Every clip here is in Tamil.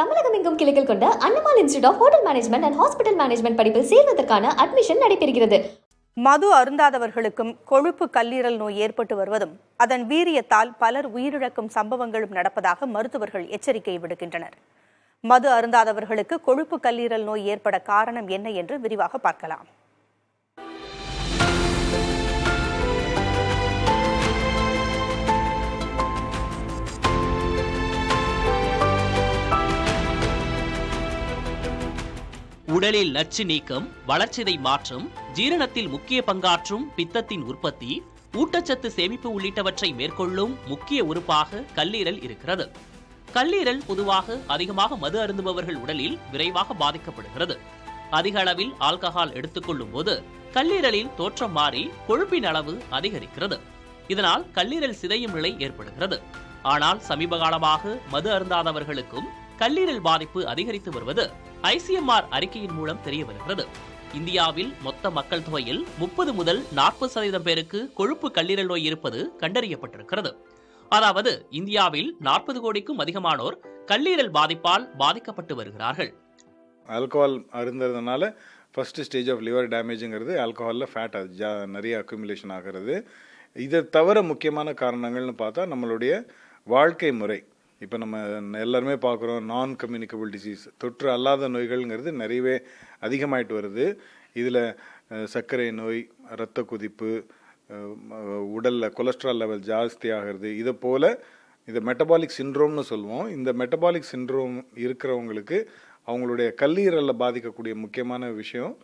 தமிழகம் எங்கும் கிளைகள் கொண்ட Annamal institute of hotel management and hospital management படிப்பில் சேர்வதற்கான அட்மிஷன் நடைபெறுகிறது. மது அருந்தாதவர்களுக்கும் கொழுப்பு கல்லீரல் நோய் ஏற்பட்டு வருவதும் அதன் வீரியத்தால் பலர் உயிரிழக்கும் சம்பவங்களும் நடப்பதாக மருத்துவர்கள் எச்சரிக்கை விடுக்கின்றனர். மது அருந்தாதவர்களுக்கு கொழுப்பு கல்லீரல் நோய் ஏற்பட காரணம் என்ன என்று விரிவாக பார்க்கலாம். உடலில் நச்சு நீக்கம், வளர்ச்சிதை மாற்றம், ஜீரணத்தில் முக்கிய பங்காற்றும் பித்தத்தின் உற்பத்தி, ஊட்டச்சத்து சேமிப்பு உள்ளிட்டவற்றை மேற்கொள்ளும் முக்கிய உறுப்பாக கல்லீரல் இருக்கிறது. கல்லீரல் பொதுவாக அதிகமாக மது அருந்துபவர்கள் உடலில் விரைவாக பாதிக்கப்படுகிறது. அதிக அளவில் ஆல்கஹால் எடுத்துக்கொள்ளும் போது கல்லீரலில் தோற்றம் மாறி கொழுப்பின் அளவு அதிகரிக்கிறது. இதனால் கல்லீரல் சிதையும் நிலை ஏற்படுகிறது. ஆனால் சமீப காலமாக மது அருந்தாதவர்களுக்கும் கல்லீரல் பாதிப்பு அதிகரித்து வருவது ICMR அறிக்கையின் மூலம் தெரிய வருகிறது. இந்தியாவில் மொத்த மக்கள் தொகையில் 30 முதல் 40% பேருக்கு கொழுப்பு கல்லீரல் நோய் இருப்பது கண்டறியப்பட்டிருக்கிறது. அதாவது இந்தியாவில் 40 கோடிக்கும் அதிகமானோர் கல்லீரல் பாதிப்பால் பாதிக்கப்பட்டு வருகிறார்கள். ஆல்கஹால் அருந்ததுனால ஃபர்ஸ்ட் ஸ்டேஜ் ஆஃப் லிவர் டேமேஜுங்கிறது ஆல்கஹாலில் ஃபேட் நிறைய அக்யூமுலேஷன் ஆகிறது. இதை தவிர முக்கியமான காரணங்கள்னு பார்த்தா நம்மளுடைய வாழ்க்கை முறை. இப்போ நம்ம எல்லாருமே பார்க்குறோம், நான் கம்யூனிகபிள் டிசீஸ், தொற்று அல்லாத நோய்கள்ங்கிறது நிறையவே அதிகமாயிட்டு வருது. இதில் சர்க்கரை நோய், இரத்த கொதிப்பு, உடலில் கொலஸ்ட்ரால் லெவல் ஜாஸ்தி ஆகிறது, இதை போல் இதை மெட்டபாலிக் சிண்ட்ரோம்னு சொல்லுவோம். இந்த மெட்டபாலிக் சிண்ட்ரோம் இருக்கிறவங்களுக்கு அவங்களுடைய கல்லீரலில் பாதிக்கக்கூடிய முக்கியமான விஷயம்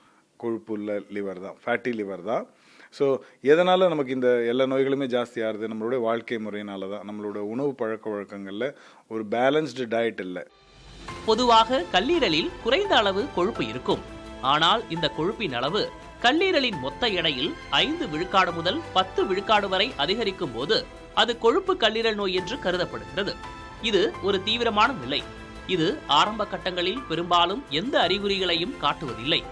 கொழுப்பு உள்ள லிவர் தான், ஃபேட்டி லிவர் தான். ஸோ எதனால் நமக்கு இந்த எல்லா நோய்களுமே ஜாஸ்தி ஆகுது? நம்மளுடைய வாழ்க்கை முறையினால தான். நம்மளோட உணவு பழக்க வழக்கங்களில் ஒரு பேலன்ஸ்டு டயட் இல்லை. பொதுவாக கல்லீரலில் குறைந்த அளவு கொழுப்பு இருக்கும். ஆனால் இந்த கொழுப்பின் அளவு கல்லீரலின் மொத்த எடையில் 5 விழுக்காடு முதல் 10 விழுக்காடு வரை அதிகரிக்கும் போது அது கொழுப்பு கல்லீரல் நோய் என்று கருதப்படுகிறது. இது ஒரு தீவிரமான நிலை. இது ஆரம்ப கட்டங்களில் பெரும்பாலும் எந்த அறிகுறிகளையும் காட்டுவதில்லை.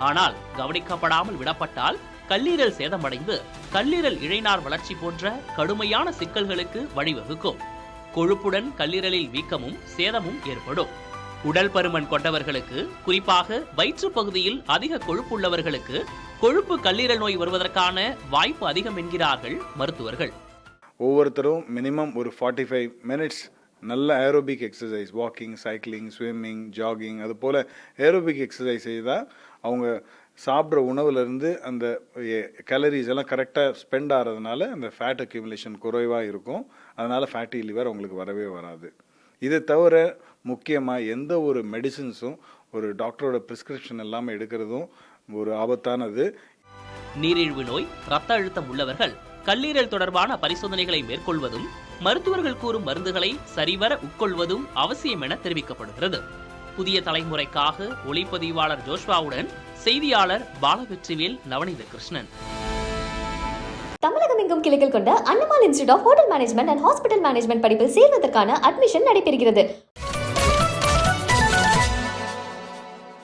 ஆனால் கவனிக்கப்படாமல் விடப்பட்டால் கல்லீரல் சேதமடைந்து கல்லீரல் இழைநார் வளர்ச்சி போன்ற கடுமையான சிக்கல்களுக்கு வழிவகுக்கும். கொழுப்புடன் கல்லீரலில் வீக்கமும் சேதமும் ஏற்படும். உடல் பருமன் கொண்டவர்களுக்கு, குறிப்பாக வயிற்று பகுதியில் அதிக கொழுப்புள்ளவர்களுக்கு கொழுப்பு கல்லீரல் நோய் வருவதற்கான வாய்ப்பு அதிகம் என்கிறார்கள் மருத்துவர்கள். ஒவ்வொருத்தரும் மினிமம் ஒரு 45 மினிட்ஸ் நல்ல aerobic exercise, walking, cycling, swimming, jogging, அது போல் ஏரோபிக் எக்ஸசைஸ் செய்தால் அவங்க சாப்பிட்ற உணவுலேருந்து அந்த கேலரிஸ் எல்லாம் கரெக்டாக ஸ்பெண்ட் ஆகிறதுனால அந்த ஃபேட் அக்யூமுலேஷன் குறைவாக இருக்கும். அதனால் ஃபேட்டி லிவர் அவங்களுக்கு வரவே வராது. இதை தவிர முக்கியமாக எந்த ஒரு மெடிசின்ஸும் ஒரு டாக்டரோட ப்ரிஸ்கிரிப்ஷன் இல்லாமல் எடுக்கிறதும் ஒரு ஆபத்தானது. நீரிழிவு நோய், இரத்த அழுத்தம் உள்ளவர்கள் கல்லீரல் தொடர்பான பரிசோதனைகளை மேற்கொள்வதும் மருத்துவர்கள் கூறும் மருந்துகளை சரிவர உட்கொள்வதும் அவசியம் என தெரிவிக்கப்படுகிறது. புதிய தலைமுறைக்காக ஒளிப்பதிவாளர் ஜோஷ்வாவுடன் செய்தியாளர் பாலவெற்றிவேல், நவநீத கிருஷ்ணன். தமிழகம் எங்கும் கிளைகள் கொண்ட Annamal institute of hotel management and hospital management படிப்பில் சேர்வதற்கான அட்மிஷன் நடைபெறுகிறது.